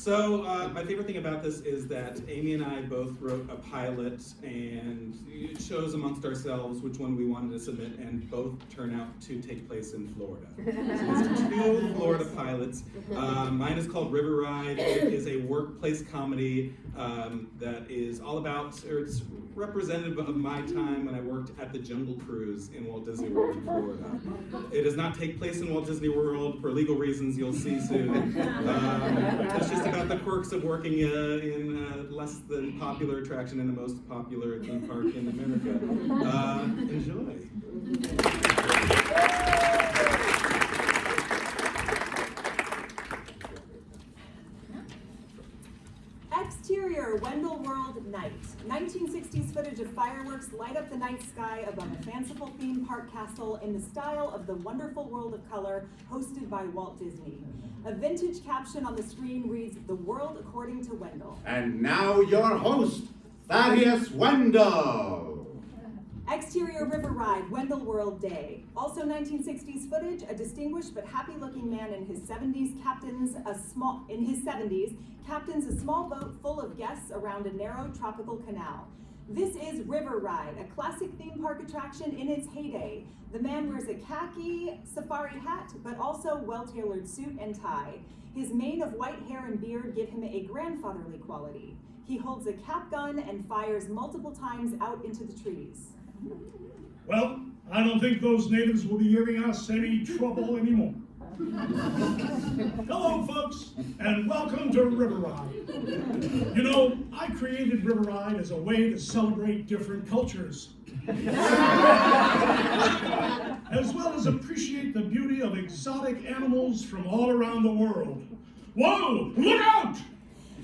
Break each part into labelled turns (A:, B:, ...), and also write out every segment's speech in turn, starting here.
A: So my favorite thing about this is that Amy and I both wrote a pilot and chose amongst ourselves which one we wanted to submit, and both turn out to take place in Florida. So these are 2 Florida pilots. Mine is called RiverRide. It is a workplace comedy that is all about, or it's representative of my time when I worked at the Jungle Cruise in Walt Disney World in Florida. It does not take place in Walt Disney World for legal reasons you'll see soon. It's just about the quirks of working in less than popular attraction in the most popular theme park in America. Enjoy.
B: Exterior Wendell World Night. 1960s footage of fireworks light up the night sky above a fanciful theme park castle in the style of the Wonderful World of Color hosted by Walt Disney. A vintage caption on the screen reads, "The World According to Wendell."
C: And now your host, Thaddeus Wendell.
B: Exterior RiverRide, Wendell World Day. Also 1960s footage, a distinguished but happy-looking man in his 70s captains a small boat full of guests around a narrow tropical canal. This is RiverRide, a classic theme park attraction in its heyday. The man wears a khaki safari hat, but also well-tailored suit and tie. His mane of white hair and beard give him a grandfatherly quality. He holds a cap gun and fires multiple times out into the trees.
D: Well, I don't think those natives will be giving us any trouble anymore. Hello, folks, and welcome to RiverRide. You know, I created RiverRide as a way to celebrate different cultures, as well as appreciate the beauty of exotic animals from all around the world. Whoa, look out!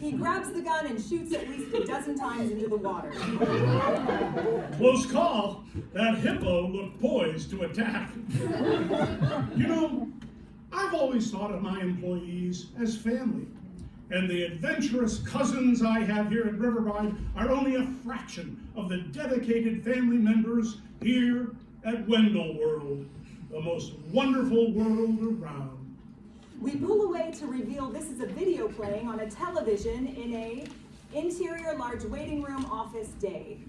B: He grabs the gun and shoots at least a dozen times into the water.
D: Close call. That hippo looked poised to attack. You know, I've always thought of my employees as family, and the adventurous cousins I have here at RiverRide are only a fraction of the dedicated family members here at Wendell World, the most wonderful world around.
B: We pull away to reveal this is a video playing on a television in a interior large waiting room office day.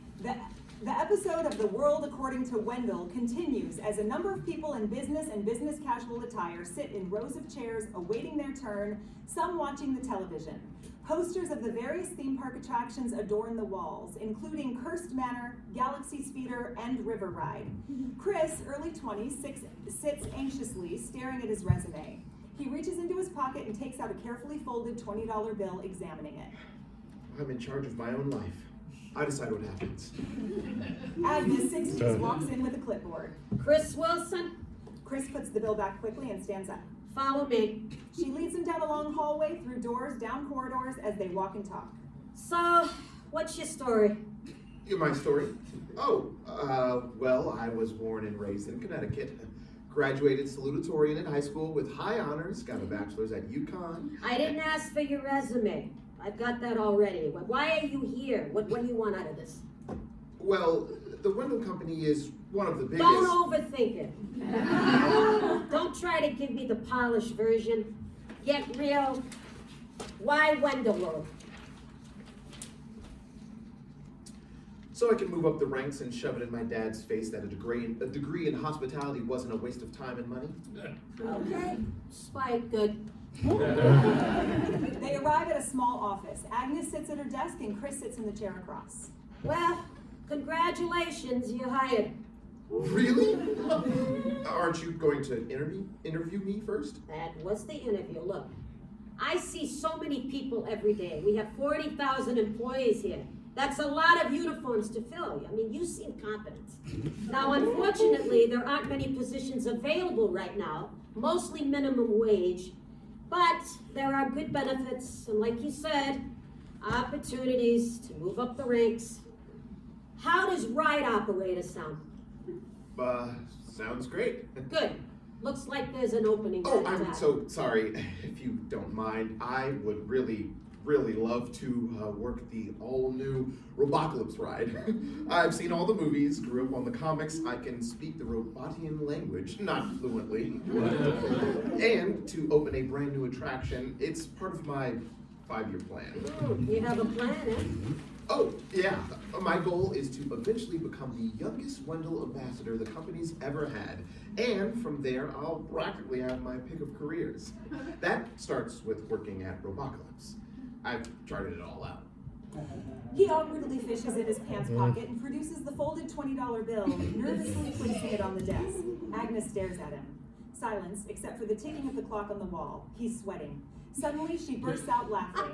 B: The episode of The World According to Wendell continues as a number of people in business and business casual attire sit in rows of chairs awaiting their turn, some watching the television. Posters of the various theme park attractions adorn the walls, including Cursed Manor, Galaxy Speeder, and RiverRide. Chris, early 20s, sits anxiously staring at his resume. He reaches into his pocket and takes out a carefully folded $20 bill, examining it.
C: I'm in charge of my own life. I decide what happens.
B: Agnes, 60s, walks in with a clipboard.
E: Chris Wilson,
B: Chris puts the bill back quickly and stands up.
E: follow me.
B: She leads him down a long hallway, through doors, down corridors as they walk and talk.
E: So, what's your story?
C: My story? Oh, well, I was born and raised in Connecticut. Graduated salutatorian in high school with high honors, got a bachelor's at UConn.
E: I didn't ask for your resume. I've got that already. Why are you here? What do you want out of this?
C: Well, the Wendell Company is one of the biggest...
E: Don't overthink it. Don't try to give me the polished version. Get real. Why Wendell?
C: So I can move up the ranks and shove it in my dad's face that a degree in hospitality wasn't a waste of time and money.
E: Okay, Spike, good.
B: They arrive at a small office. Agnes sits at her desk and Chris sits in the chair across.
E: Well, congratulations, you're hired.
C: Really? Aren't you going to interview me first?
E: That was the interview. Look, I see so many people every day. We have 40,000 employees here. That's a lot of uniforms to fill. I mean, you seem competent. Now, unfortunately, there aren't many positions available right now, mostly minimum wage, but there are good benefits, and like you said, opportunities to move up the ranks. How does ride operator sound?
C: Sounds great.
E: Good. Looks like there's an opening.
C: Oh,
E: for
C: I'm
E: that.
C: so sorry. If you don't mind, I would really love to work the all-new Robocalypse ride. I've seen all the movies, grew up on the comics, I can speak the Robotian language, not fluently. And to open a brand new attraction, it's part of my 5-year plan.
E: You have a plan, eh?
C: Oh, yeah. My goal is to eventually become the youngest Wendell ambassador the company's ever had. And from there, I'll practically have my pick of careers. That starts with working at Robocalypse. I've charted it all out.
B: He awkwardly fishes in his pants pocket and produces the folded $20 bill, nervously placing it on the desk. Agnes stares at him. Silence, except for the ticking of the clock on the wall. He's sweating. Suddenly, she bursts out laughing.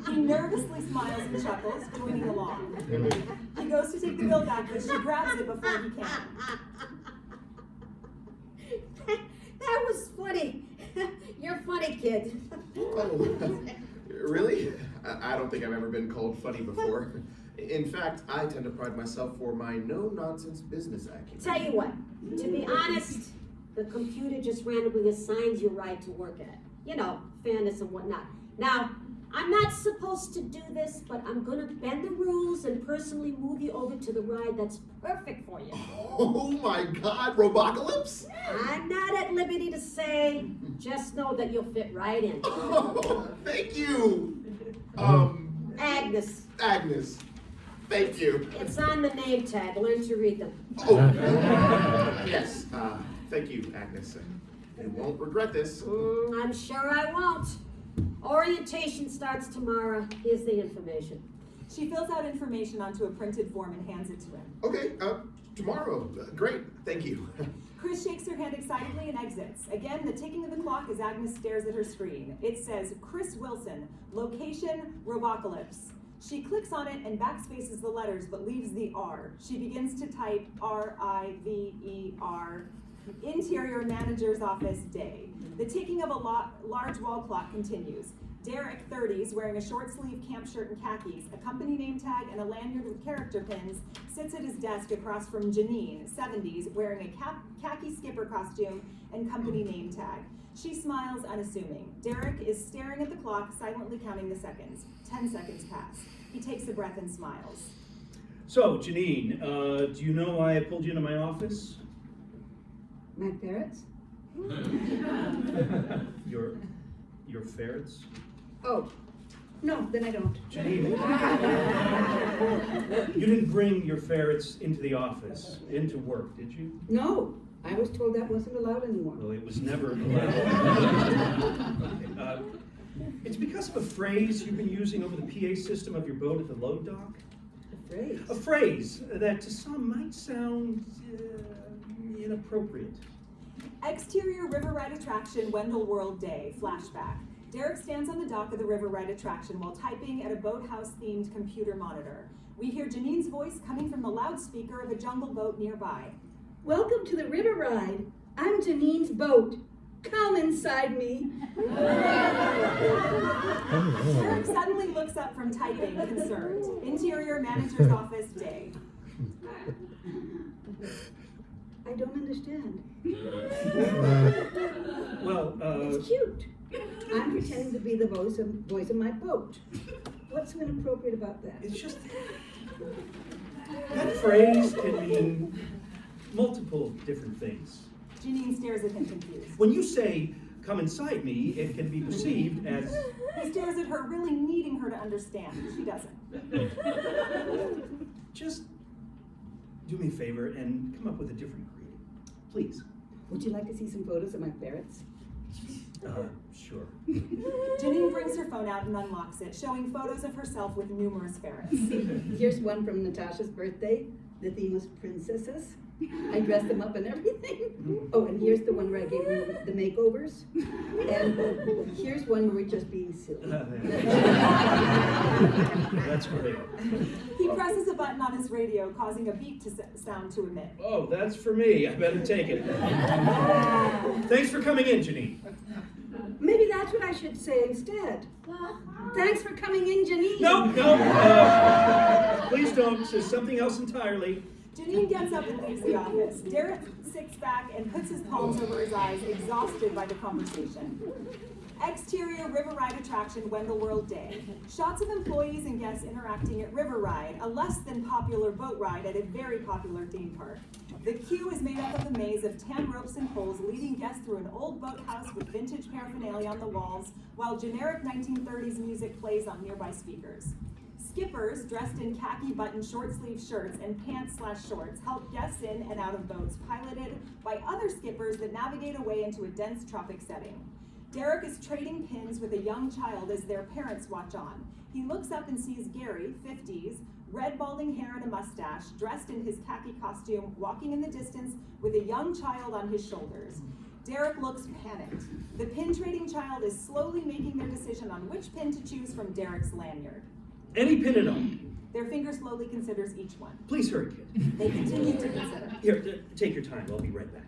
B: He nervously smiles and chuckles, joining along. He goes to take the bill back, but she grabs it before he can.
E: That was funny. You're funny, kid.
C: Oh, really? I don't think I've ever been called funny before. In fact, I tend to pride myself for my no-nonsense business acumen.
E: Tell you what, to be honest, the computer just randomly assigns your ride to work at. You know, fairness and whatnot. Now, I'm not supposed to do this, but I'm gonna bend the rules and personally move you over to the ride that's perfect for you.
C: Oh my God, Robocalypse?
E: I'm not at liberty to say, just know that you'll fit right in.
C: Oh, thank you.
E: Agnes,
C: Agnes, thank you.
E: it's on the name tag. Learn to read them.
C: Oh, yes, thank you, Agnes. You won't regret this.
E: I'm sure I won't. Orientation starts tomorrow. Here's the information.
B: She fills out information onto a printed form and hands it to him.
C: Okay, tomorrow. Great, thank you.
B: Chris shakes her hand excitedly and exits. Again, the ticking of the clock as Agnes stares at her screen. It says, Chris Wilson, location, Robocalypse. She clicks on it and backspaces the letters, but leaves the R. She begins to type R-I-V-E-R, interior manager's office day. The ticking of a large wall clock continues. Derek, 30s, wearing a short-sleeve camp shirt and khakis, a company name tag, and a lanyard with character pins, sits at his desk across from Janine, 70s, wearing a khaki skipper costume and company name tag. She smiles, unassuming. Derek is staring at the clock, silently counting the seconds. 10 seconds pass. He takes a breath and smiles.
F: So, Janine, do you know why I pulled you into my office?
G: My ferrets?
F: Your ferrets?
G: Oh, no, then I don't.
F: Janine, you didn't bring your ferrets into the office, into work, did you?
G: No, I was told that wasn't allowed anymore.
F: Well, it was never allowed. Okay, it's because of a phrase you've been using over the PA system of your boat at the load dock.
G: A phrase?
F: A phrase that to some might sound inappropriate.
B: Exterior RiverRide attraction, Wendell World Day, flashback. Derek stands on the dock of the RiverRide attraction while typing at a boathouse-themed computer monitor. We hear Janine's voice coming from the loudspeaker of a jungle boat nearby.
G: Welcome to the RiverRide. I'm Janine's boat. Come inside me.
B: Derek suddenly looks up from typing, concerned. Interior manager's office day.
G: I don't understand.
F: Well,
G: It's cute. I'm pretending to be the voice of my boat. What's so inappropriate about that?
F: it's just that phrase can mean multiple different things.
B: Janine stares at him confused.
F: When you say, come inside me, it can be perceived as,
B: He stares at her, really needing her to understand. She doesn't.
F: just do me a favor and come up with a different greeting, please.
G: Would you like to see some photos of my ferrets?
F: Sure.
B: Janine brings her phone out and unlocks it, showing photos of herself with numerous ferrets.
G: Here's one from Natasha's birthday. The theme was princesses. I dressed them up and everything. Oh, and here's the one where I gave them the makeovers. And here's one where we're just being silly.
F: That's great.
B: He presses a button on his radio, causing a beep sound to emit.
F: Oh, that's for me. I better take it. Thanks for coming in, Janine.
G: Maybe that's what I should say instead. Thanks for coming in, Janine.
F: No, please don't. Say something else entirely.
B: Janine gets up and leaves the office. Derek sits back and puts his palms over his eyes, exhausted by the conversation. Exterior RiverRide attraction Wendell World Day. Shots of employees and guests interacting at RiverRide, a less than popular boat ride at a very popular theme park. The queue is made up of a maze of tan ropes and poles leading guests through an old boathouse with vintage paraphernalia on the walls, while generic 1930s music plays on nearby speakers. Skippers, dressed in khaki button short-sleeve shirts and pants/shorts, help guests in and out of boats, piloted by other skippers that navigate away into a dense tropic setting. Derek is trading pins with a young child as their parents watch on. He looks up and sees Gary, 50s, red balding hair and a mustache, dressed in his khaki costume, walking in the distance with a young child on his shoulders. Derek looks panicked. The pin trading child is slowly making their decision on which pin to choose from Derek's lanyard.
F: Any pin at all.
B: Their finger slowly considers each one.
F: Please hurry, kid.
B: They continue to consider.
F: Here, take your time. I'll be right back.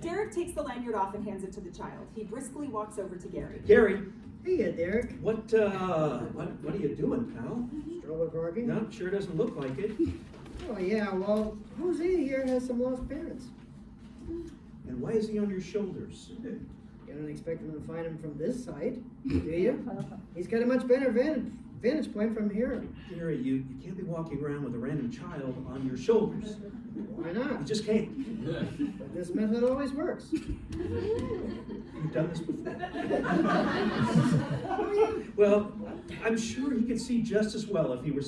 B: Derek takes the lanyard off and hands it to the child. He briskly walks over to Gary.
F: Gary,
H: Hey, Derek.
F: what are you doing, pal?
H: Stroller parking?
F: No, sure doesn't look like it.
H: Oh, yeah, well, Jose here has some lost parents.
F: And why is he on your shoulders?
H: You don't expect him to find him from this side, do you? He's got a much better vantage point from here.
F: Gary, you can't be walking around with a random child on your shoulders.
H: Why
F: You
H: not?
F: just can't.
H: But this method always works.
F: You've done this before. Well, I'm sure he could see just as well if he were.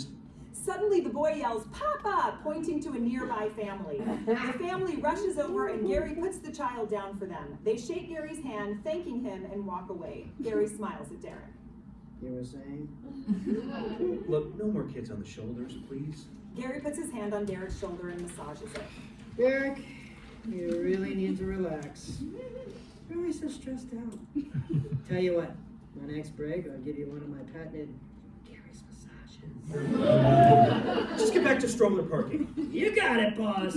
B: Suddenly, the boy yells, "Papa!" pointing to a nearby family. The family rushes over and Gary puts the child down for them. They shake Gary's hand, thanking him, and walk away. Gary smiles at Derek.
H: You were saying?
F: Look, no more kids on the shoulders, please.
B: Gary puts his hand on Derek's shoulder and massages it.
H: Derek, you really need to relax. You're always so stressed out. Tell you what, my next break, I'll give you one of my patented Gary's massages.
F: Just get back to stroller parking.
H: You got it, boss.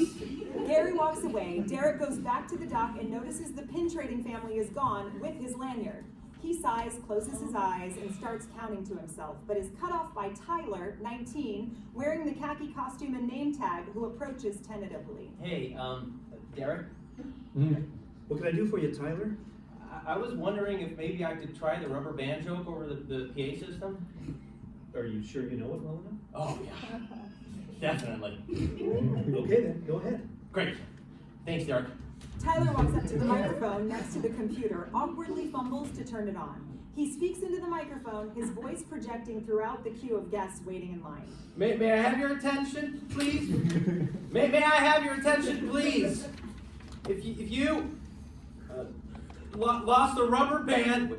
B: Gary walks away. Derek goes back to the dock and notices the pin trading family is gone with his lanyard. He sighs, closes his eyes, and starts counting to himself, but is cut off by Tyler, 19, wearing the khaki costume and name tag, who approaches tentatively.
I: Hey, Derek,
F: What can I do for you, Tyler?
I: I was wondering if maybe I could try the rubber band joke over the PA system.
F: Are you sure you know it well enough?
I: Oh, yeah. Definitely.
F: Okay then, go ahead.
I: Great. Thanks, Derek.
B: Tyler walks up to the microphone next to the computer, awkwardly fumbles to turn it on. He speaks into the microphone, his voice projecting throughout the queue of guests waiting in line.
I: May I have your attention, please? May I have your attention, please? If you lost a rubber band,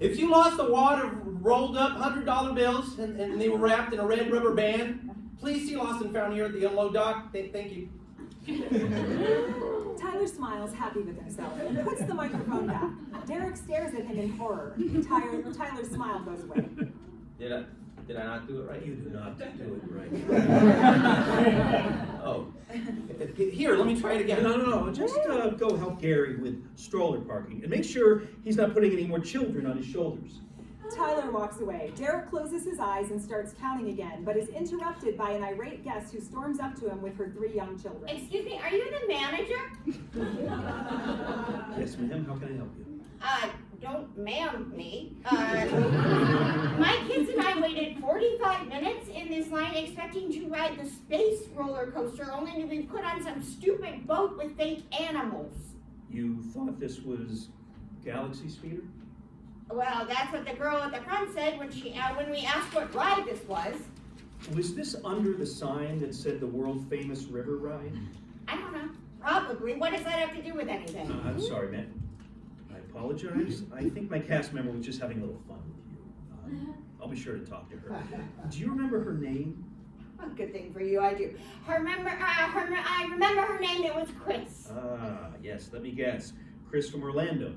I: if you lost a wad of rolled up $100 bills and they were wrapped in a red rubber band, please see Lost and Found here at the Yellow Dock. Thank you.
B: Tyler smiles, happy with himself, and puts the microphone back. Derek stares at him in horror. Tyler's smile goes away.
I: Did I not do it right?
F: You do not do it right.
I: Oh. Here, let me try it again.
F: No. Just go help Gary with stroller parking and make sure he's not putting any more children on his shoulders.
B: Tyler walks away. Derek closes his eyes and starts counting again, but is interrupted by an irate guest who storms up to him with her 3 young children.
J: Excuse me, are you the manager?
F: Yes, ma'am, how can I help you?
J: Don't ma'am me. My kids and I waited 45 minutes in this line expecting to ride the space roller coaster, only to be put on some stupid boat with fake animals.
F: You thought this was Galaxy Speeder?
J: Well, that's what the girl at the front said when we asked what ride this was.
F: Was this under the sign that said the world famous RiverRide?
J: I don't know. Probably. What does that have to do with anything?
F: I'm sorry, man. I apologize. I think my cast member was just having a little fun with you. I'll be sure to talk to her. Do you remember her name?
J: Well, good thing for you, I do. I remember her name. It was Chris.
F: Ah, yes. Let me guess. Chris from Orlando.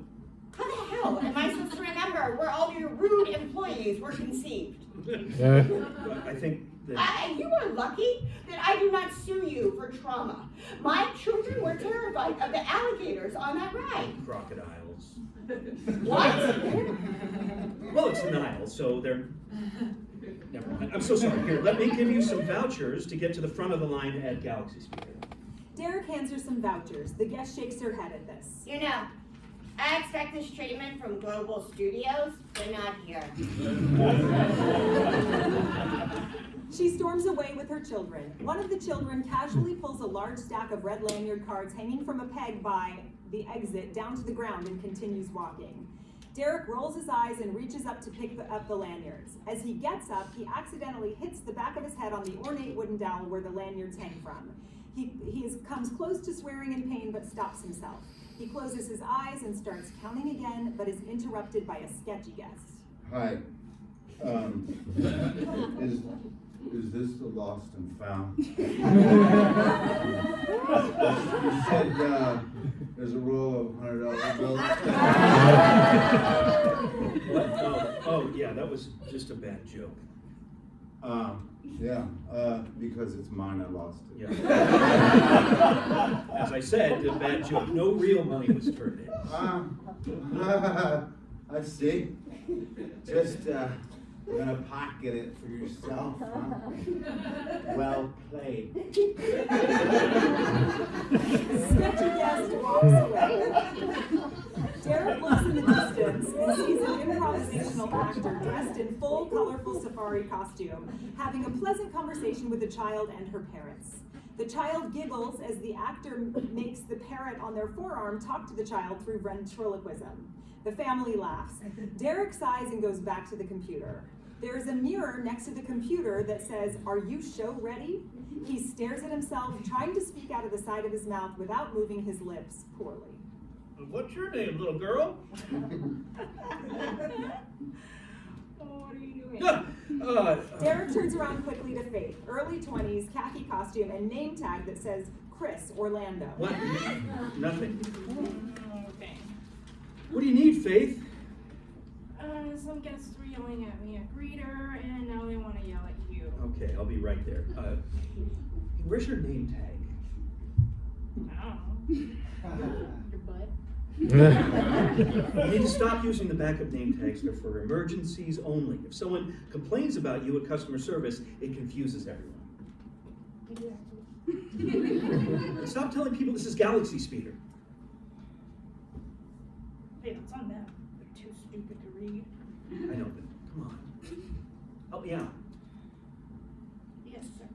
J: How the hell am I supposed to remember where all your rude employees were conceived?
F: I think that...
J: You are lucky that I do not sue you for trauma. My children were terrified of the alligators on that ride.
F: Crocodiles.
J: What?
F: Well, it's the Nile, so they're... Never mind. I'm so sorry. Here, let me give you some vouchers to get to the front of the line at Galaxy Speeder.
B: Derek hands her some vouchers. The guest shakes her head at this.
J: You know, I expect this treatment from Global Studios, but not here.
B: She storms away with her children. One of the children casually pulls a large stack of red lanyard cards hanging from a peg by the exit down to the ground and continues walking. Derek rolls his eyes and reaches up to pick up the lanyards. As he gets up, he accidentally hits the back of his head on the ornate wooden dowel where the lanyards hang from. He comes close to swearing in pain but stops himself. He closes his eyes and starts counting again, but is interrupted by a sketchy guest.
K: Hi. Is this the lost and found? You said there's a roll of $100 bills.
F: What? Oh, yeah, that was just a bad joke.
K: Yeah, because it's mine, I lost it.
F: Yeah. As I said, a bad joke. No real money was turned in.
K: I see. Just gonna pocket it for yourself, huh? Well played.
B: Sketchy guest walks away. Derek looks in the distance and sees an improvisational actor dressed in full, colorful safari costume, having a pleasant conversation with a child and her parents. The child giggles as the actor makes the parrot on their forearm talk to the child through ventriloquism. The family laughs. Derek sighs and goes back to the computer. There is a mirror next to the computer that says, "Are you show ready?" He stares at himself, trying to speak out of the side of his mouth without moving his lips poorly.
F: What's your name, little girl?
J: What are you doing?
B: Derek turns around quickly to Faith, early 20s, khaki costume, and name tag that says Chris Orlando.
F: What? Nothing.
L: Okay.
F: What do you need, Faith?
L: Some guests were yelling at me at greeter, and now they want to yell at you.
F: Okay, I'll be right there. Where's your name tag?
L: I don't know. Your butt.
F: You need to stop using the backup name tags. They're for emergencies only. If someone complains about you at customer service, it confuses everyone. Stop telling people this is Galaxy Speeder.
L: Hey, that's on them. They're too stupid to read.
F: I know, but come on. Help me out.
L: Yes, sir.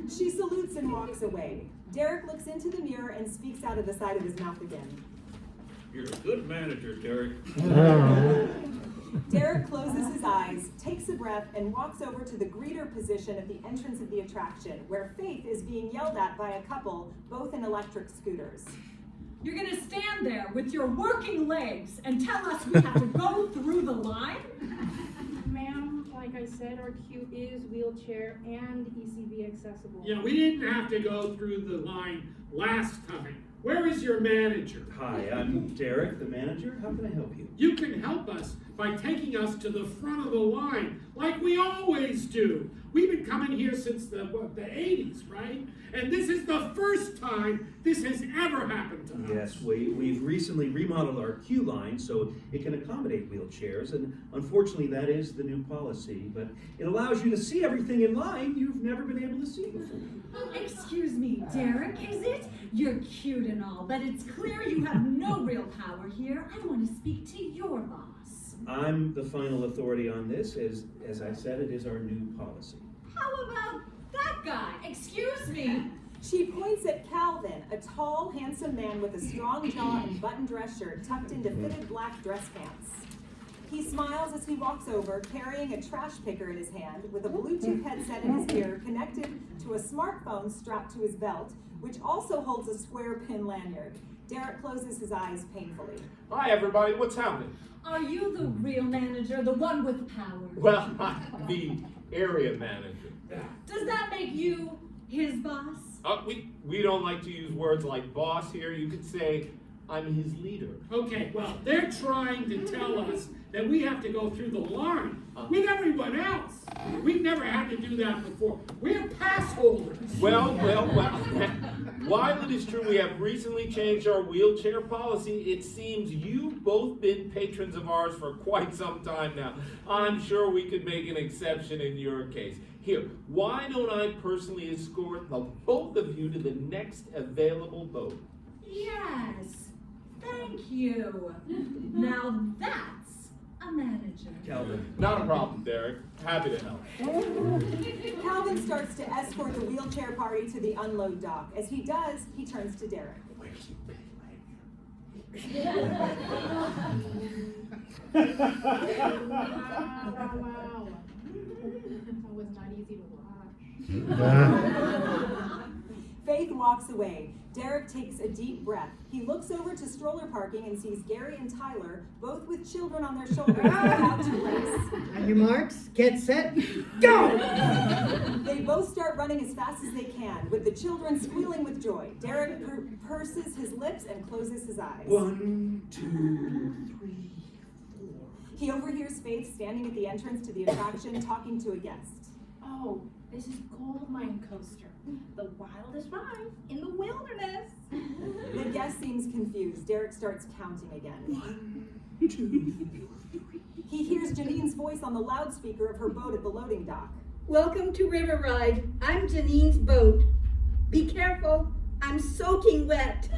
B: She salutes and walks away. Derek looks into the mirror and speaks out of the side of his mouth again.
F: You're a good manager, Derek.
B: Derek closes his eyes, takes a breath, and walks over to the greeter position at the entrance of the attraction, where Faith is being yelled at by a couple, both in electric scooters.
M: You're gonna stand there with your working legs and tell us we have to go through the line?
L: Ma'am, like I said, our queue is wheelchair and ECV accessible.
D: Yeah, we didn't have to go through the line last time. Where is your manager?
F: Hi, I'm Derek, the manager. How can I help you?
D: You can help us by taking us to the front of the line, like we always do. We've been coming here since the 80s, right? And this is the first time this has ever happened to us.
F: Yes, we've recently remodeled our queue line so it can accommodate wheelchairs, and unfortunately that is the new policy, but it allows you to see everything in line you've never been able to see before.
M: Excuse me, Derek, is it? You're cute and all, but it's clear you have no real power here. I want to speak to your boss.
F: I'm the final authority on this. As I said, it is our new policy.
M: How about that guy? Excuse me.
B: She points at Calvin, a tall, handsome man with a strong jaw and button dress shirt tucked into fitted black dress pants. He smiles as he walks over, carrying a trash picker in his hand, with a Bluetooth headset in his ear connected to a smartphone strapped to his belt, which also holds a square pin lanyard. Derek closes his eyes painfully.
N: Hi, everybody. What's happening?
M: Are you the real manager, the one with power?
N: Well, I'm the area manager.
M: Does that make you his boss?
N: We don't like to use words like boss here. You could say I'm his leader.
D: Okay, well, they're trying to tell us that we have to go through the line with everyone else. We've never had to do that before. We're pass holders.
N: Well. while it is true we have recently changed our wheelchair policy, it seems you've both been patrons of ours for quite some time now. I'm sure we could make an exception in your case. Here, why don't I personally escort the both of you to the next available boat?
M: Yes, thank you. Now that's a manager.
F: Calvin.
N: Not a problem, Derek. Happy to help.
B: Calvin starts to escort the wheelchair party to the unload dock. As he does, he turns to Derek.
N: Where's your big
L: Wow. That was not easy to watch.
B: Faith walks away. Derek takes a deep breath. He looks over to stroller parking and sees Gary and Tyler, both with children on their shoulders, about to race.
H: On your marks, get set, go!
B: They both start running as fast as they can, with the children squealing with joy. Derek purses his lips and closes his eyes.
F: 1, 2, 3, 4.
B: He overhears Faith standing at the entrance to the attraction, talking to a guest.
L: Oh, this is Gold Mine Coaster, the wildest ride in the wilderness.
B: The guest seems confused. Derek starts counting again.
F: 1, 2.
B: He hears Janine's voice on the loudspeaker of her boat at the loading dock.
G: Welcome to RiverRide. I'm Janine's boat. Be careful, I'm soaking wet.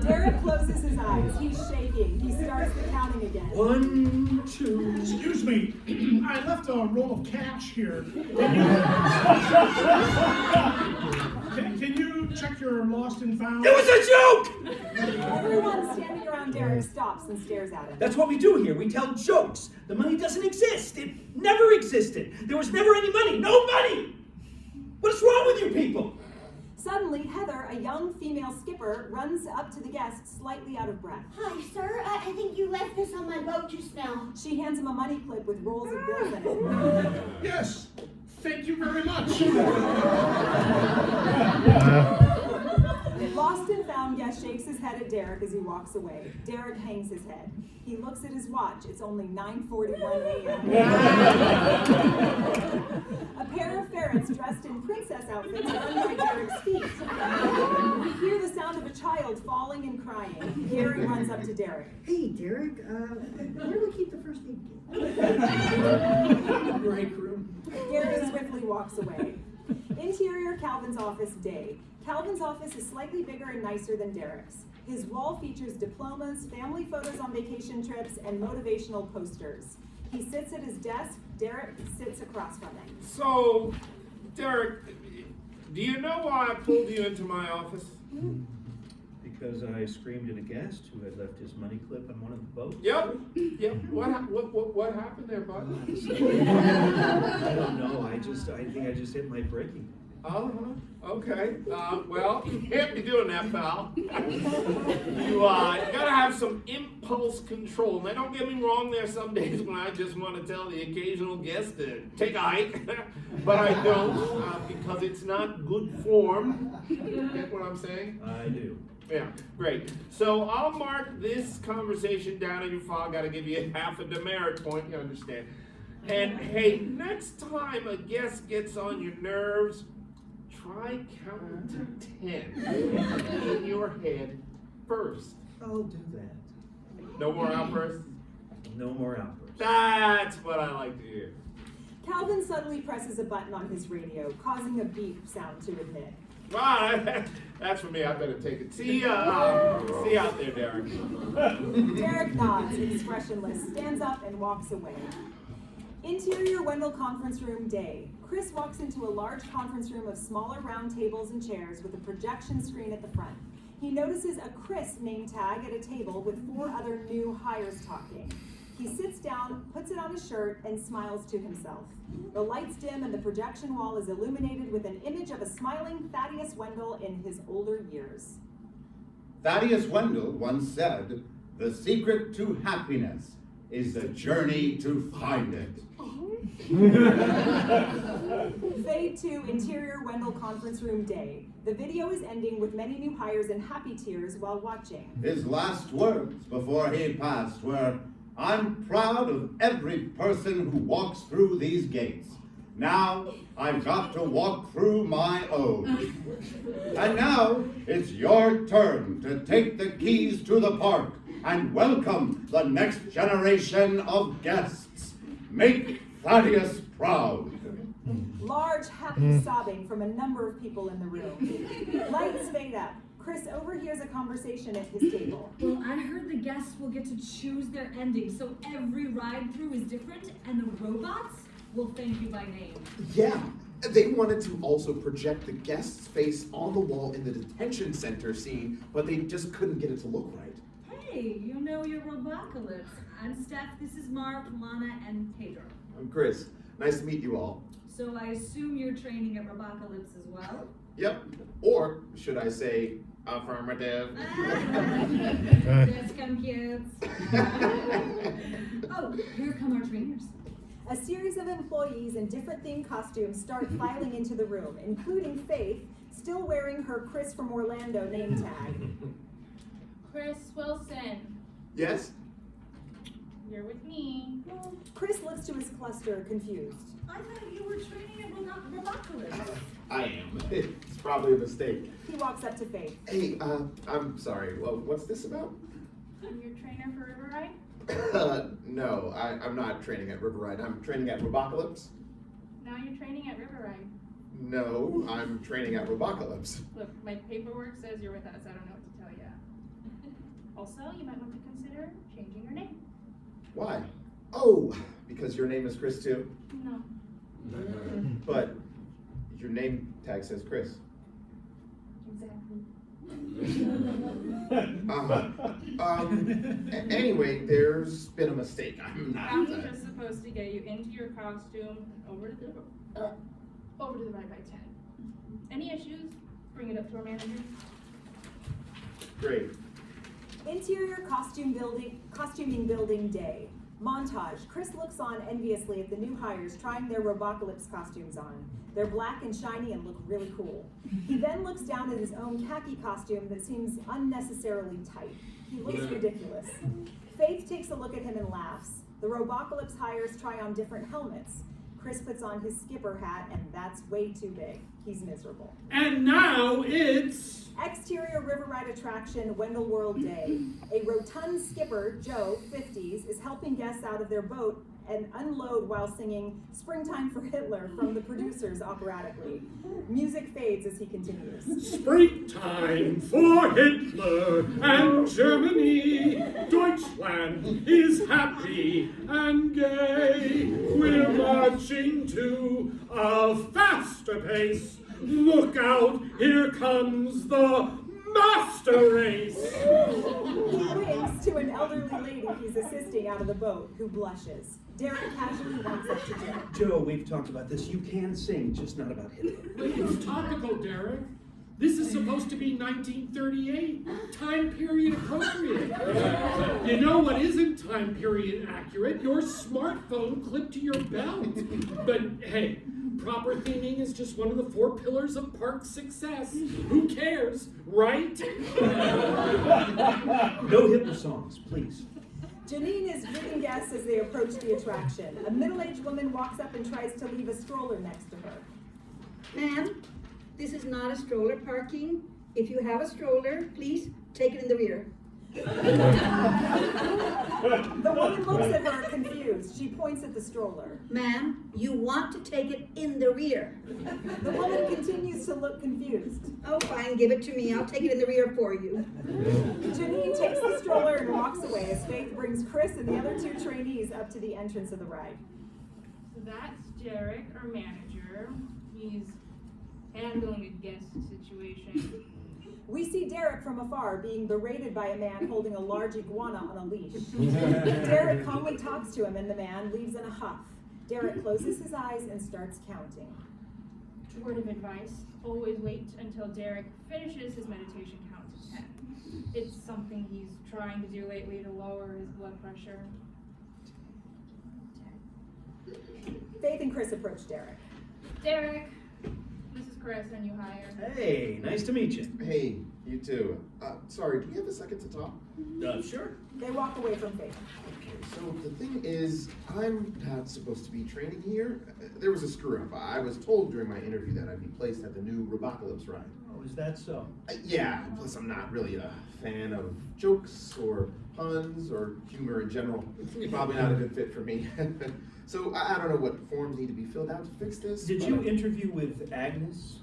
B: Derek closes his eyes. He's shaking. He starts the counting again.
F: 1, 2.
D: Excuse me, I left a roll of cash here. Can you check your lost and found?
F: It was a joke!
B: Everyone standing around Derek stops and stares at him.
F: That's what we do here. We tell jokes. The money doesn't exist. It never existed. There was never any money. No money! What's wrong with you people?
B: Suddenly, Heather, a young female skipper, runs up to the guest, slightly out of breath.
J: Hi, sir. I think you left this on my boat just now.
B: She hands him a money clip with rolls of bills in it.
D: Yes, thank you very much.
B: Lost and found guest shakes his head at Derek as he walks away. Derek hangs his head. He looks at his watch. It's only 9:41 a.m. A pair of ferrets dressed in princess outfits run by Derek's feet. We hear the sound of a child falling and crying. Gary runs up to Derek.
H: Hey, Derek, where do we keep the first aid kit?
F: Break room.
B: Gary swiftly walks away. Interior Calvin's office day. Calvin's office is slightly bigger and nicer than Derek's. His wall features diplomas, family photos on vacation trips, and motivational posters. He sits at his desk. Derek sits across from him.
N: So, Derek, do you know why I pulled you into my office?
F: Because I screamed at a guest who had left his money clip on one of the boats?
N: Yep. What happened there, bud?
F: I don't know. I think I just hit my braking.
N: Okay. Well, you can't be doing that, pal. You gotta have some impulse control. Now, don't get me wrong, there's some days when I just want to tell the occasional guest to take a hike, but I don't, because it's not good form. Get what I'm saying?
F: I do.
N: Yeah, great. So I'll mark this conversation down in your file. Gotta give you half a demerit point, you understand. And hey, next time a guest gets on your nerves, try counting to 10 in your head first.
F: I'll do that.
N: No more outbursts?
F: No more outbursts.
N: That's what I like to hear.
B: Calvin suddenly presses a button on his radio, causing a beep sound to emit.
N: Wow, that's for me. I better take it. See you out there, Derek.
B: Derek nods, expressionless, stands up, and walks away. Interior Wendell conference room day. Chris walks into a large conference room of smaller round tables and chairs with a projection screen at the front. He notices a Chris name tag at a table with 4 other new hires talking. He sits down, puts it on his shirt, and smiles to himself. The lights dim and the projection wall is illuminated with an image of a smiling Thaddeus Wendell in his older years.
K: Thaddeus Wendell once said, "The secret to happiness is the journey to find it."
B: Fade to Interior Wendell conference room day. The video is ending with many new hires and happy tears while watching.
K: His last words before he passed were, "I'm proud of every person who walks through these gates. Now I've got to walk through my own. And now it's your turn to take the keys to the park and welcome the next generation of guests. Make Thaddeus proud.
B: Large, happy sobbing from a number of people in the room. Lights fade up. Chris overhears a conversation at his table.
M: Well, I heard the guests will get to choose their ending, so every ride through is different, and the robots will thank you by name.
C: Yeah, they wanted to also project the guest's face on the wall in the detention center scene, but they just couldn't get it to look right.
M: Hey, you know your Robocalypse. I'm Steph, this is Mark, Lana, and Pedro.
C: I'm Chris. Nice to meet you all.
M: So I assume you're training at Robocalypse as well?
C: Yep. Or should I say affirmative?
M: Let's come, kids. Oh, here come our trainers.
B: A series of employees in different themed costumes start filing into the room, including Faith, still wearing her Chris from Orlando name tag.
L: Chris Wilson,
C: Yes?
L: you're with me.
B: Chris looks to his cluster, confused.
M: I thought you were training at Robocalypse.
C: I am. It's probably a mistake.
B: He walks up to Faith.
C: Hey, I'm sorry. Well, what's this about?
L: I'm your trainer for RiverRide.
C: No, I'm not training at RiverRide. I'm training at Robocalypse.
L: Now you're training at RiverRide.
C: No, I'm training at Robocalypse.
L: Look, my paperwork says you're with us. I don't know what to tell you. Also, you might want to consider changing your name.
C: Why? Oh, because your name is Chris too?
L: No.
C: But your name tag says Chris.
L: Exactly.
C: Anyway, there's been a mistake. I'm
L: I'm
C: not.
L: just supposed to get you into your costume over to the right by 10. Any issues? Bring it up to our manager.
C: Great.
B: Interior costuming building day. Montage. Chris looks on enviously at the new hires trying their Robocalypse costumes on. They're black and shiny and look really cool. He then looks down at his own khaki costume that seems unnecessarily tight. He looks ridiculous. Faith takes a look at him and laughs. The Robocalypse hires try on different helmets. Chris puts on his skipper hat, and that's way too big. He's miserable.
D: And now it's...
B: Exterior RiverRide attraction, Wendell World Day. A rotund skipper, Joe, 50s, is helping guests out of their boat and unload while singing Springtime for Hitler from the producers operatically. Music fades as he continues.
D: Springtime for Hitler and Germany. Deutschland is happy and gay. We're marching to a faster pace. Look out, here comes the master race.
B: He winks to an elderly lady he's assisting out of the boat, who blushes. Derek casually walks up to Joe.
F: Joe, we've talked about this. You can sing, just not about Hitler.
D: It's topical, Derek. This is supposed to be 1938, time period appropriate. You know what isn't time period accurate? Your smartphone clipped to your belt. But hey, proper theming is just one of the 4 pillars of park success. Who cares, right?
F: No Hitler songs, please.
B: Janine is greeting guests as they approach the attraction. A middle-aged woman walks up and tries to leave a stroller next to her.
G: Ma'am, this is not a stroller parking. If you have a stroller, please take it in the rear.
B: The woman looks at her confused. She points at the stroller.
G: Ma'am, you want to take it in the rear.
B: The woman continues to look confused.
G: Oh, fine, give it to me. I'll take it in the rear for you.
B: Janine takes the stroller and walks away as Faith brings Chris and the other 2 trainees up to the entrance of the ride.
L: So that's Derek, our manager. He's handling a guest situation.
B: We see Derek from afar being berated by a man holding a large iguana on a leash. Derek calmly talks to him and the man leaves in a huff. Derek closes his eyes and starts counting.
L: Word of advice, always wait until Derek finishes his meditation count to 10. It's something he's trying to do lately to lower his blood pressure. 10.
B: Faith and Chris approach Derek.
L: Derek, this is Chris, our new hire.
F: Hey, nice to meet you.
C: Hey, you too. Sorry, do you have a second to talk?
F: Sure.
B: They walk away from Faith.
C: Okay, so the thing is, I'm not supposed to be training here. There was a screw up. I was told during my interview that I'd be placed at the new Robocalypse ride.
F: Oh, is that so?
C: Yeah, plus I'm not really a fan of jokes or puns or humor in general. Probably not a good fit for me. So I don't know what forms need to be filled out to fix this.
F: Did you interview with Agnes?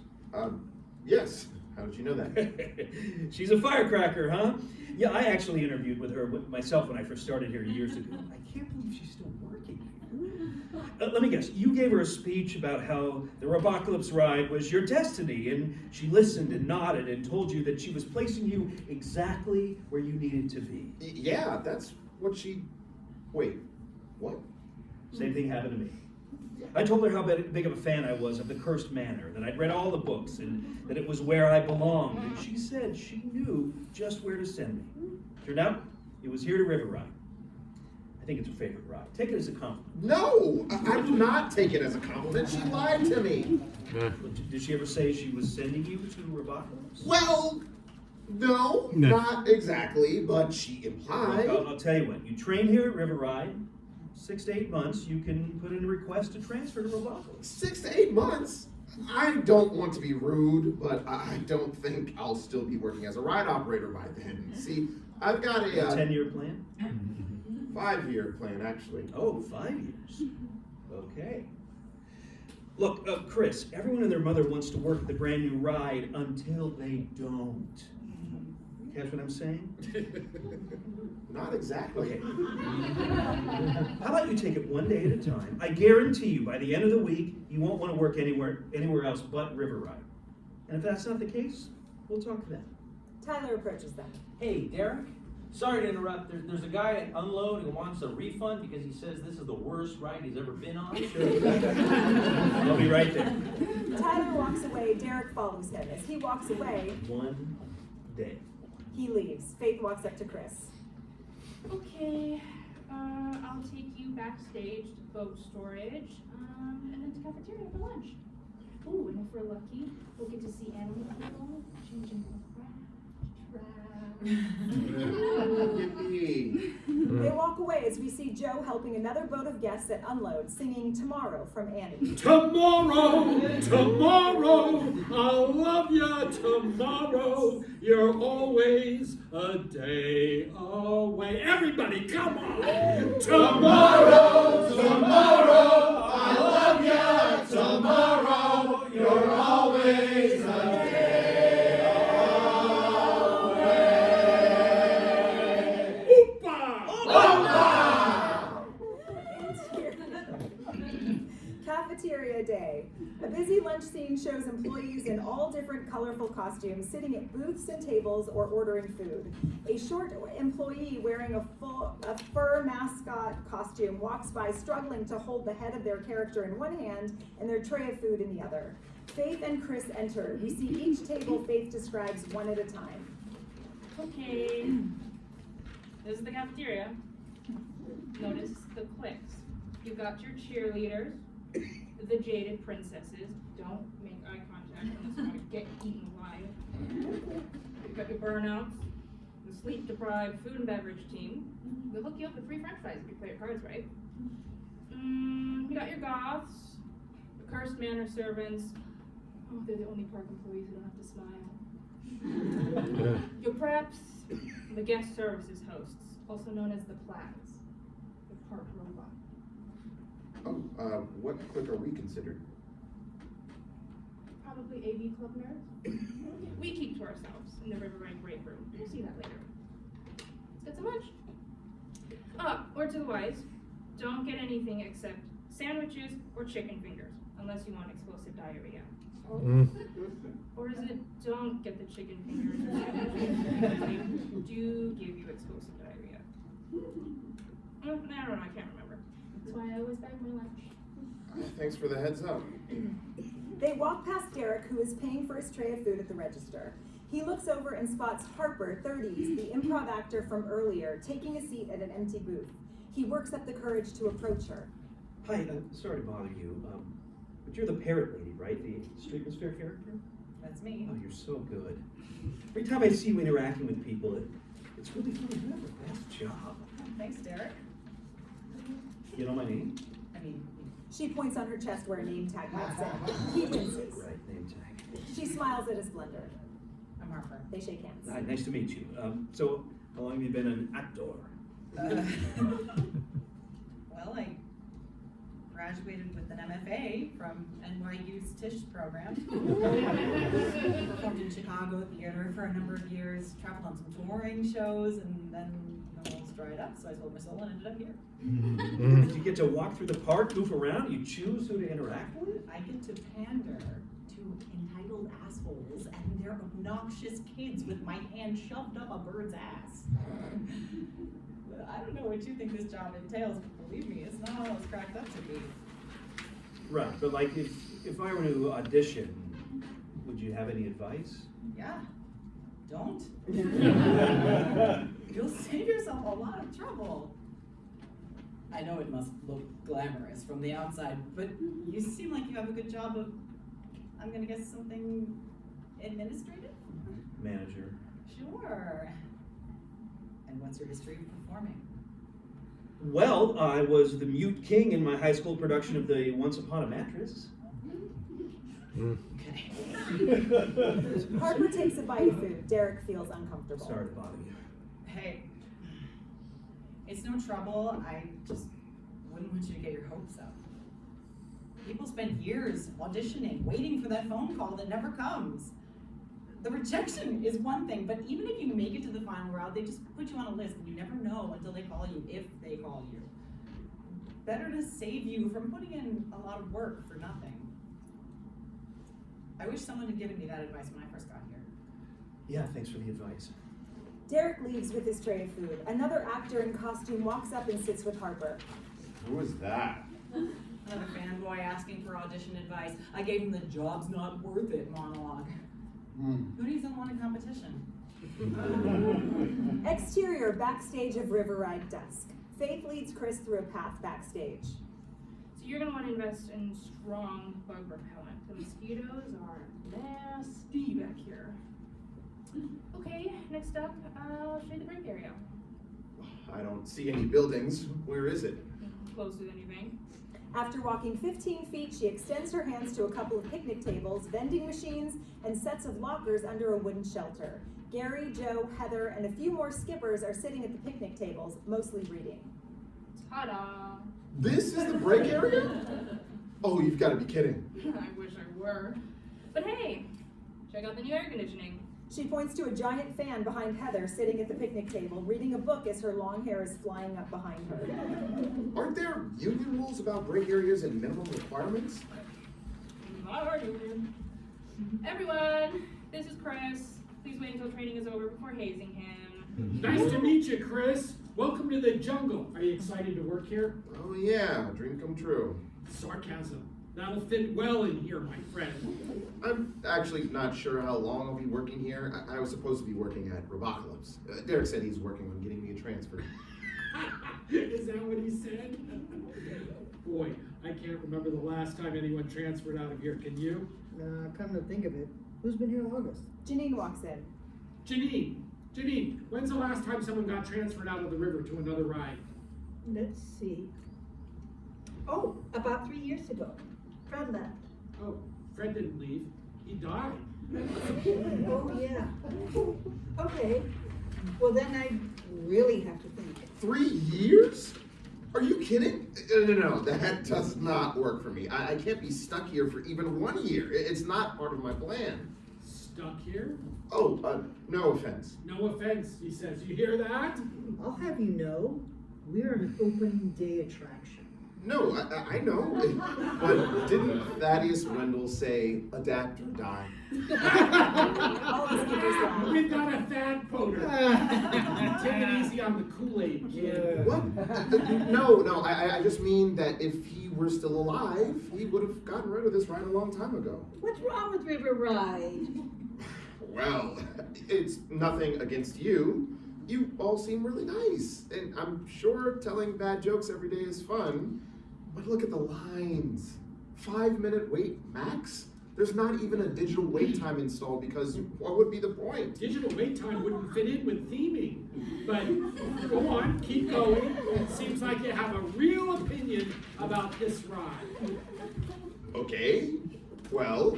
C: Yes. How did you know that?
F: She's a firecracker, huh? Yeah, I actually interviewed with her myself when I first started here years ago. I can't believe she's still working here. Let me guess, you gave her a speech about how the Robocalypse ride was your destiny, and she listened and nodded and told you that she was placing you exactly where you needed to be.
C: Yeah, that's what she... Wait, what?
F: Same thing happened to me. I told her how big of a fan I was of the Cursed Manor, that I'd read all the books, and that it was where I belonged, and she said she knew just where to send me. Turned out, it was here to RiverRide. I think it's her favorite ride. Take it as a compliment.
C: No, I do not take it as a compliment. She lied to me.
F: Did she ever say she was sending you to Robocalypse?
C: Well, no, not exactly, but she implied.
F: Look, I'll tell you what, you train here at RiverRide, 6 to 8 months, you can put in a request to transfer to Robocalypse.
C: 6 to 8 months? I don't want to be rude, but I don't think I'll still be working as a ride operator by then. See, I've got a
F: 10-year plan?
C: 5-year plan, actually.
F: Oh, 5 years. Okay. Look, Chris, everyone and their mother wants to work at the brand new ride until they don't. Catch what I'm saying?
C: Not exactly.
F: Okay. How about you take it one day at a time? I guarantee you, by the end of the week, you won't want to work anywhere else but RiverRide. And if that's not the case, we'll talk then.
B: Tyler approaches them.
I: Hey, Derek. Sorry to interrupt. There's a guy at Unload who wants a refund because he says this is the worst ride he's ever been on.
F: I'll be right there.
B: Tyler walks away. Derek follows him. As he walks away,
F: One day.
B: he leaves. Faith walks up to Chris.
L: Okay, I'll take you backstage to boat storage, and then to cafeteria for lunch. Ooh, and if we're lucky, we'll get to see animal people changing
C: Yippee.
B: They walk away as we see Joe helping another boat of guests at Unload, singing Tomorrow from Annie.
D: Tomorrow, tomorrow, I'll love ya tomorrow. You're always a day away. Everybody, come on!
K: Tomorrow, tomorrow, I love ya tomorrow. You're always a day away.
B: Cafeteria day. A busy lunch scene shows employees in all different colorful costumes sitting at booths and tables or ordering food. A short employee wearing a fur mascot costume walks by struggling to hold the head of their character in one hand and their tray of food in the other. Faith and Chris enter. We see each table Faith describes one at a time.
L: Okay, this is the cafeteria. Notice the cliques. You've got your cheerleaders, the jaded princesses. Don't make eye contact unless you want to get eaten alive. You've got your burnouts, the sleep-deprived food and beverage team. We'll hook you up with free french fries if you play your cards right. You got your goths, the Cursed Manor servants. Oh, they're the only park employees who don't have to smile. Your preps, the guest services hosts, also known as the plats, the park robot.
C: Oh, what clique are we considered?
L: Probably AV Club nerds. We keep to ourselves in the RiverRide break room. We'll see that later. Let's get some lunch. Or to the wise, don't get anything except sandwiches or chicken fingers, unless you want explosive diarrhea. Or is it don't get the chicken fingers or sandwiches, they do give you explosive diarrhea. I don't know, I can't remember. That's why I always bag my lunch.
C: Thanks for the heads up.
B: They walk past Derek, who is paying for his tray of food at the register. He looks over and spots Harper, 30s, the improv actor from earlier, taking a seat at an empty booth. He works up the courage to approach her.
F: Hi, sorry to bother you, but you're the parrot lady, right? The Streetmosphere character?
B: That's me.
F: Oh, you're so good. Every time I see you interacting with people, it It's really fun to remember. Best job.
B: Thanks, Derek.
F: You know my name?
B: She points on her chest where a name tag might sit. He winces.
F: Right, name tag.
B: She smiles at his splendor.
O: I'm Harper.
B: They shake hands.
F: Hi, nice to meet you. So, how long have you been an actor?
O: Well, I graduated with an MFA from NYU's Tisch program. Performed in Chicago theater for a number of years, traveled on some touring shows, and then the roles dried up, so I sold my soul and ended up here.
F: Do you get to walk through the park, goof around? You choose who to interact with?
O: I get to pander to entitled assholes and their obnoxious kids with my hand shoved up a bird's ass. I don't know what you think this job entails, but believe me, it's not all it's cracked up to be.
F: Right, but like if I were to audition, would you have any advice?
O: Yeah, don't. You'll save yourself a lot of trouble. I know it must look glamorous from the outside, but you seem like you have a good job of, I'm gonna guess, something administrative?
F: Manager.
O: Sure. And what's your history of performing?
F: Well, I was the mute king in my high school production of the Once Upon a Mattress.
B: Harper takes a bite of food. Derek feels uncomfortable.
F: Sorry to bother you.
O: Hey, it's no trouble. I just wouldn't want you to get your hopes up. People spend years auditioning, waiting for that phone call that never comes. The rejection is one thing, but even if you make it to the final round, they just put you on a list and you never know until they call you, if they call you. Better to save you from putting in a lot of work for nothing. I wish someone had given me that advice when I first got here.
F: Yeah, thanks for the advice.
B: Derek leaves with his tray of food. Another actor in costume walks up and sits with Harper.
K: Who is that?
O: Another fanboy asking for audition advice. I gave him the "job's not worth it" monologue. Who needs unwanted competition?
B: Exterior backstage of RiverRide dusk. Faith leads Chris through a path backstage.
L: So you're gonna want to invest in strong bug repellent. The mosquitoes are nasty back here. Okay, next up, I'll show you the break area.
C: I don't see any buildings. Where is it?
L: Closer than you think.
B: After walking 15 feet, she extends her hands to a couple of picnic tables, vending machines, and sets of lockers under a wooden shelter. Gary, Joe, Heather, and a few more skippers are sitting at the picnic tables, mostly reading.
L: Ta-da!
C: This is the break area? Oh, you've got to be kidding.
L: I wish I were. But hey, check out the new air conditioning.
B: She points to a giant fan behind Heather, sitting at the picnic table, reading a book as her long hair is flying up behind her.
C: Aren't there union rules about break areas and minimum requirements?
L: Not our union. Everyone, this is Chris. Please wait until training is over before hazing him.
D: Nice to meet you, Chris. Welcome to the jungle. Are you excited to work here?
C: Oh yeah, dream come true.
D: Sarcasm. That'll fit well in here, my friend.
C: I'm actually not sure how long I'll be working here. I was supposed to be working at RiverRide. Derek said he's working on getting me a transfer.
D: Is that what he said? Boy, I can't remember the last time anyone transferred out of here. Can you?
H: Come to think of it, who's been here longest?
B: Janine walks in.
D: Janine, when's the last time someone got transferred out of the river to another ride?
G: Let's see. Oh, about 3 years ago. Fred left.
D: Oh, Fred didn't leave. He died.
G: Oh, yeah. Okay. Well, then I really have to think.
C: 3 years? Are you kidding? No, that does not work for me. I can't be stuck here for even 1 year. It's not part of my plan.
D: Stuck here?
C: Oh, no offense.
D: No offense, he says. You hear that?
H: I'll have you know, we're an open day attraction.
C: No, I know. But didn't Thaddeus Wendell say, adapt or die?
B: All the skippers laugh.
D: We've got a Thad voter. Take it easy on the Kool-Aid, kid.
C: What? No, I just mean that if he were still alive, he would have gotten rid of this ride a long time ago.
G: What's wrong with RiverRide?
C: Well, it's nothing against you. You all seem really nice, and I'm sure telling bad jokes every day is fun, but look at the lines. 5-minute wait max? There's not even a digital wait time installed because what would be the point?
P: Digital wait time wouldn't fit in with theming. But go on, keep going. It seems like you have a real opinion about this ride.
C: Okay, well,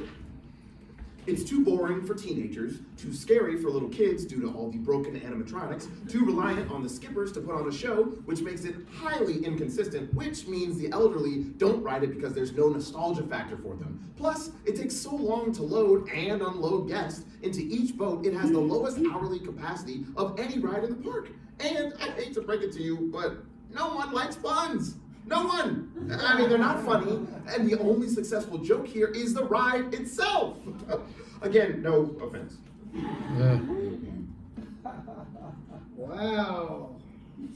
C: it's too boring for teenagers, too scary for little kids due to all the broken animatronics, too reliant on the skippers to put on a show, which makes it highly inconsistent, which means the elderly don't ride it because there's no nostalgia factor for them. Plus, it takes so long to load and unload guests into each boat, it has the lowest hourly capacity of any ride in the park. And I hate to break it to you, but no one likes puns. No one! I mean, they're not funny, and the only successful joke here is the ride itself. Again, no offense.
H: Wow.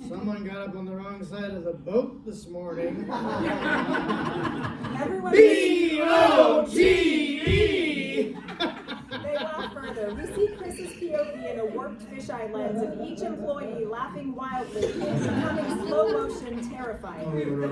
H: Someone got up on the wrong side of the boat this morning.
B: Everyone.
H: B-O-T-E!
B: They laugh further. We see Chris's POV in a warped fisheye lens of each employee laughing wildly, becoming slow motion terrifying.
C: Working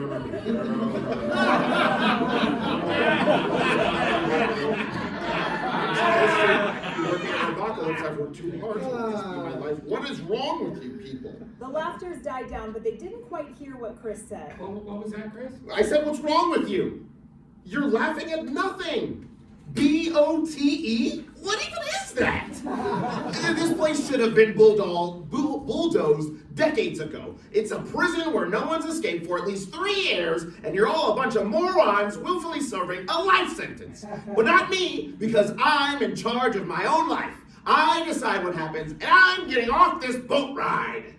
C: at Robocalypse, I've worked too hard to make this be my life. What is wrong with you people?
B: The laughters died down, but they didn't quite hear what Chris said.
P: What was that, Chris?
C: I said, what's wrong with you? You're laughing at nothing. B-O-T-E? What even is that? This place should have been bulldozed decades ago. It's a prison where no one's escaped for at least 3 years, and you're all a bunch of morons willfully serving a life sentence. But not me, because I'm in charge of my own life. I decide what happens, and I'm getting off this boat ride.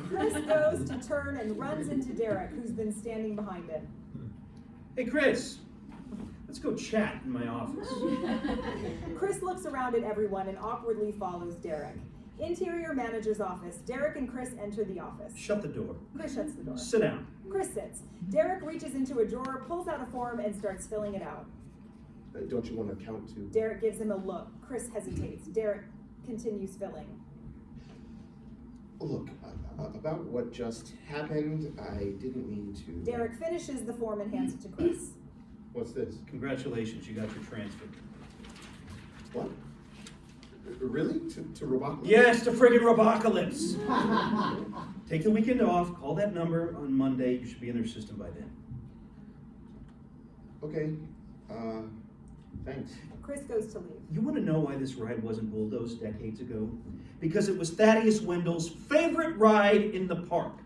B: Chris goes to turn and runs into Derek, who's been standing behind him.
F: Hey, Chris. Let's go chat in my office.
B: Chris looks around at everyone and awkwardly follows Derek. Interior manager's office. Derek and Chris enter the office.
F: Shut the door.
B: Chris shuts the door.
F: Sit down.
B: Chris sits. Derek reaches into a drawer, pulls out a form, and starts filling it out.
C: Don't you want to count to?
B: Derek gives him a look. Chris hesitates. Derek continues filling.
C: Look, about what just happened, I didn't mean to.
B: Derek finishes the form and hands it to Chris.
C: What's this?
F: Congratulations, you got your transfer.
C: What? Really? To Robocalypse?
F: Yes, to friggin' Robocalypse. Take the weekend off, call that number on Monday, you should be in their system by then.
C: Okay, thanks.
B: Chris goes to leave.
F: You want to know why this ride wasn't bulldozed decades ago? Because it was Thaddeus Wendell's favorite ride in the park.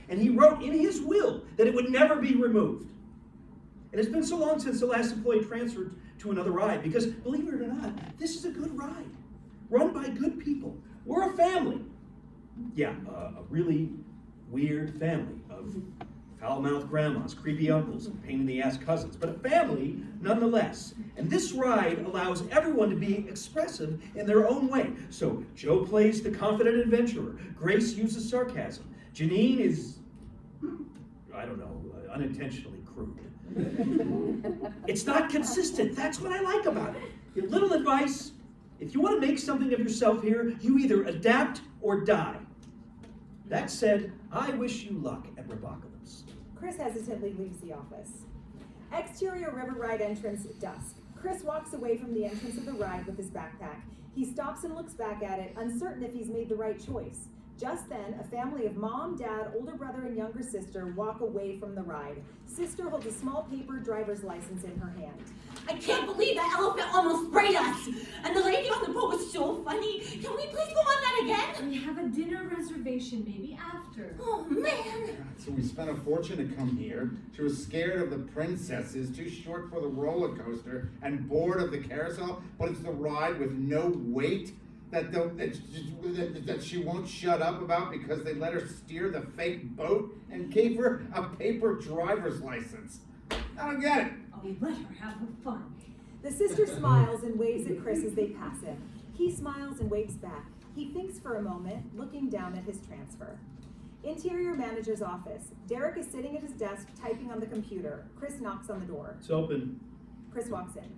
F: And he wrote in his will that it would never be removed. And it's been so long since the last employee transferred to another ride because, believe it or not, this is a good ride. Run by good people. We're a family. Yeah, a really weird family of foul-mouthed grandmas, creepy uncles, and pain-in-the-ass cousins, but a family nonetheless. And this ride allows everyone to be expressive in their own way. So Joe plays the confident adventurer. Grace uses sarcasm. Janine is, I don't know, unintentionally crude. It's not consistent. That's what I like about it. Your little advice, if you want to make something of yourself here, you either adapt or die. That said, I wish you luck at Robocalypse.
B: Chris hesitantly leaves the office. Exterior RiverRide entrance at dusk. Chris walks away from the entrance of the ride with his backpack. He stops and looks back at it, uncertain if he's made the right choice. Just then, a family of mom, dad, older brother, and younger sister walk away from the ride. Sister holds a small paper driver's license in her hand.
J: I can't believe that elephant almost sprayed us. And the lady on the boat was so funny. Can we please go on that again?
M: We have a dinner reservation, maybe after.
J: Oh, man.
K: So we spent a fortune to come here. She was scared of the princesses, too short for the roller coaster, and bored of the carousel. But it's the ride with no weight that she won't shut up about because they let her steer the fake boat and gave her a paper driver's license. I don't get it.
M: Oh, let her have her fun.
B: The sister smiles and waves at Chris as they pass him. He smiles and waves back. He thinks for a moment, looking down at his transfer. Interior manager's office. Derek is sitting at his desk, typing on the computer. Chris knocks on the door.
F: It's open.
B: Chris walks in.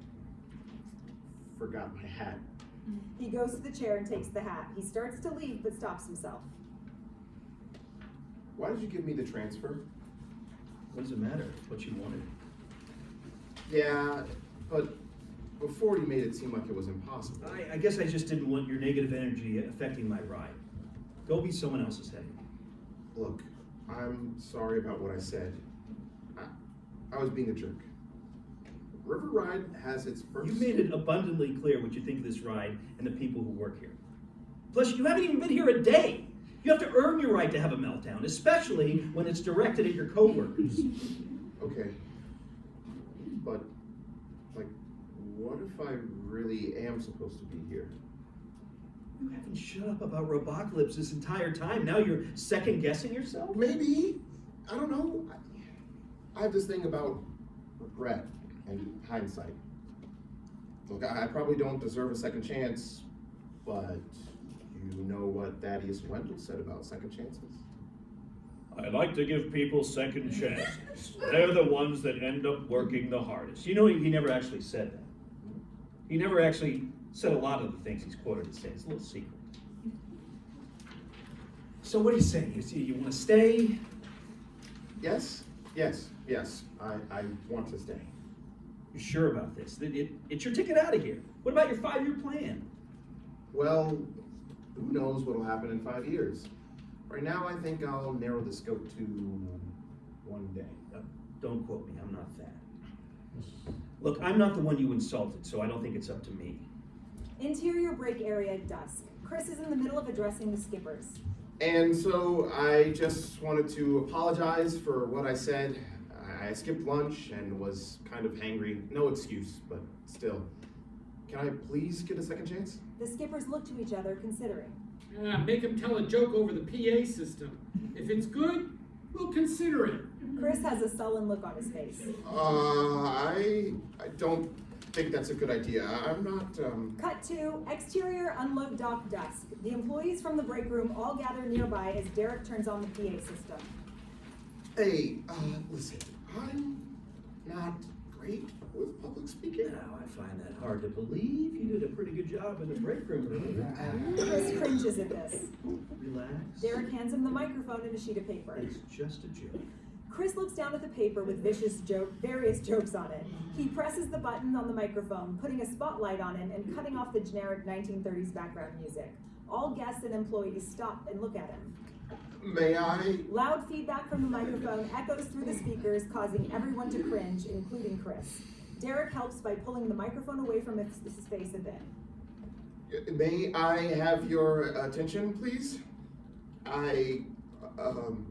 C: Forgot my hat.
B: He goes to the chair and takes the hat. He starts to leave, but stops himself.
C: Why did you give me the transfer?
F: What does it matter? It's what you wanted.
C: Yeah, but before you made it seem like it was impossible.
F: I guess I just didn't want your negative energy affecting my ride. Go be someone else's headache.
C: Look, I'm sorry about what I said. I was being a jerk. RiverRide has its perks.
F: You made it abundantly clear what you think of this ride and the people who work here. Plus, you haven't even been here a day. You have to earn your right to have a meltdown, especially when it's directed at your coworkers.
C: Okay. But, like, what if I really am supposed to be here?
F: You haven't shut up about Robocalypse this entire time. Now you're second guessing yourself?
C: Maybe. I don't know. I have this thing about regret and hindsight. Look, I probably don't deserve a second chance, but you know what Thaddeus Wendell said about second chances?
F: I like to give people second chances. They're the ones that end up working the hardest. You know, he never actually said that. He never actually said a lot of the things he's quoted as saying. It's a little secret. So what are you saying? You want to stay?
C: Yes. I want to stay.
F: You're sure about this? It's your ticket out of here. What about your 5-year plan?
C: Well, who knows what'll happen in 5 years? Right now, I think I'll narrow the scope to 1 day.
F: Don't quote me, I'm not that. Look, I'm not the one you insulted, so I don't think it's up to me.
B: Interior break area dusk. Chris is in the middle of addressing the skippers.
C: And so I just wanted to apologize for what I said. I skipped lunch and was kind of hangry. No excuse, but still. Can I please get a second chance?
B: The skippers look to each other, considering.
P: Make him tell a joke over the PA system. If it's good, we'll consider it.
B: Chris has a sullen look on his face.
C: I don't think that's a good idea. I'm not,
B: Cut to exterior unload dock dusk. The employees from the break room all gather nearby as Derek turns on the PA system.
C: Hey, listen, I'm not great with public speaking.
F: Now, I find that hard to believe. You did a pretty good job in the break room earlier.
B: Chris cringes at this.
F: Relax.
B: Derek hands him the microphone and a sheet of paper.
F: It's just a joke.
B: Chris looks down at the paper with various jokes on it. He presses the button on the microphone, putting a spotlight on it and cutting off the generic 1930s background music. All guests and employees stop and look at him.
C: May I?
B: Loud feedback from the microphone echoes through the speakers, causing everyone to cringe, including Chris. Derek helps by pulling the microphone away from his face a bit.
C: May I have your attention, please?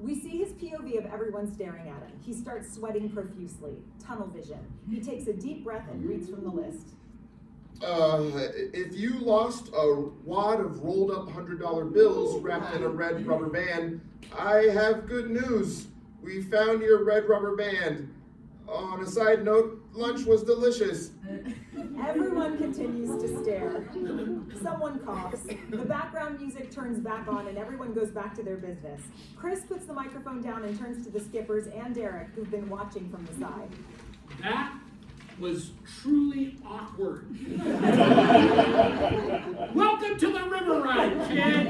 B: We see his POV of everyone staring at him. He starts sweating profusely. Tunnel vision. He takes a deep breath and reads from the list.
C: If you lost a wad of rolled up $100 bills wrapped in a red rubber band, I have good news. We found your red rubber band. On a side note, lunch was delicious.
B: Everyone continues to stare. Someone coughs. The background music turns back on and everyone goes back to their business. Chris puts the microphone down and turns to the skippers and Derek, who've been watching from the side.
P: That was truly awkward. Welcome to the RiverRide, kid!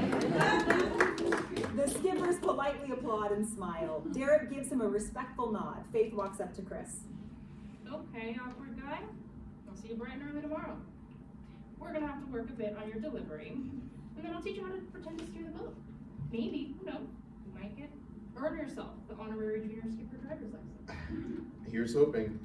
B: The skippers politely applaud and smile. Derek gives him a respectful nod. Faith walks up to Chris.
L: Okay, awkward guy. I'll see you bright and early tomorrow. We're gonna have to work a bit on your delivery, and then I'll teach you how to pretend to steer the boat. Maybe, who knows, you might earn yourself the honorary junior skipper driver's license.
C: Here's hoping.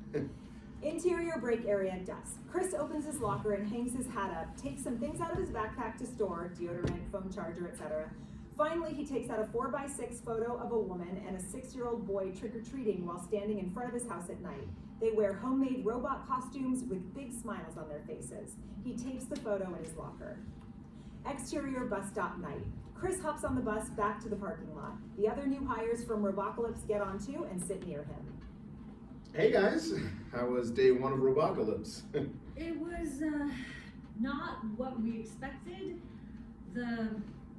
B: Interior break area dusk. Chris opens his locker and hangs his hat up, takes some things out of his backpack to store, deodorant, phone charger, etc. Finally, he takes out a 4x6 photo of a woman and a 6-year-old boy trick-or-treating while standing in front of his house at night. They wear homemade robot costumes with big smiles on their faces. He tapes the photo in his locker. Exterior bus stop night. Chris hops on the bus back to the parking lot. The other new hires from Robocalypse get on too and sit near him.
C: Hey guys, how was day 1 of Robocalypse?
M: It was not what we expected. The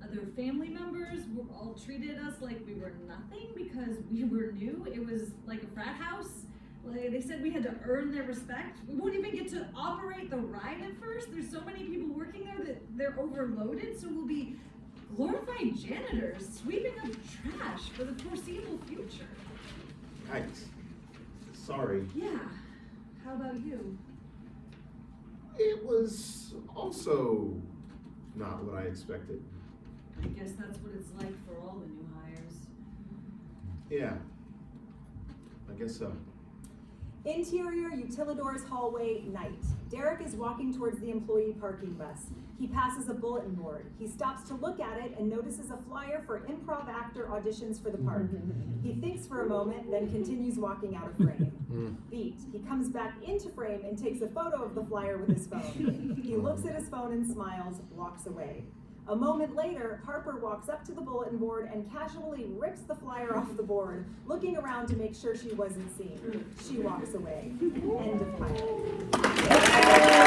M: other family members were all treated us like we were nothing because we were new. It was like a frat house. Like they said we had to earn their respect. We won't even get to operate the ride at first. There's so many people working there that they're overloaded, so we'll be glorified janitors sweeping up trash for the foreseeable future.
C: Thanks. Sorry.
M: Yeah. How about you?
C: was also not what I expected.
M: I guess that's what it's like for all the new hires.
C: Yeah, I guess so.
B: Interior Utilidors hallway, night. Derek is walking towards the employee parking bus. He passes a bulletin board. He stops to look at it and notices a flyer for improv actor auditions for the park. He thinks for a moment, then continues walking out of frame. Beat. He comes back into frame and takes a photo of the flyer with his phone. He looks at his phone and smiles, walks away. A moment later, Harper walks up to the bulletin board and casually rips the flyer off the board, looking around to make sure she wasn't seen. She walks away. End of pilot.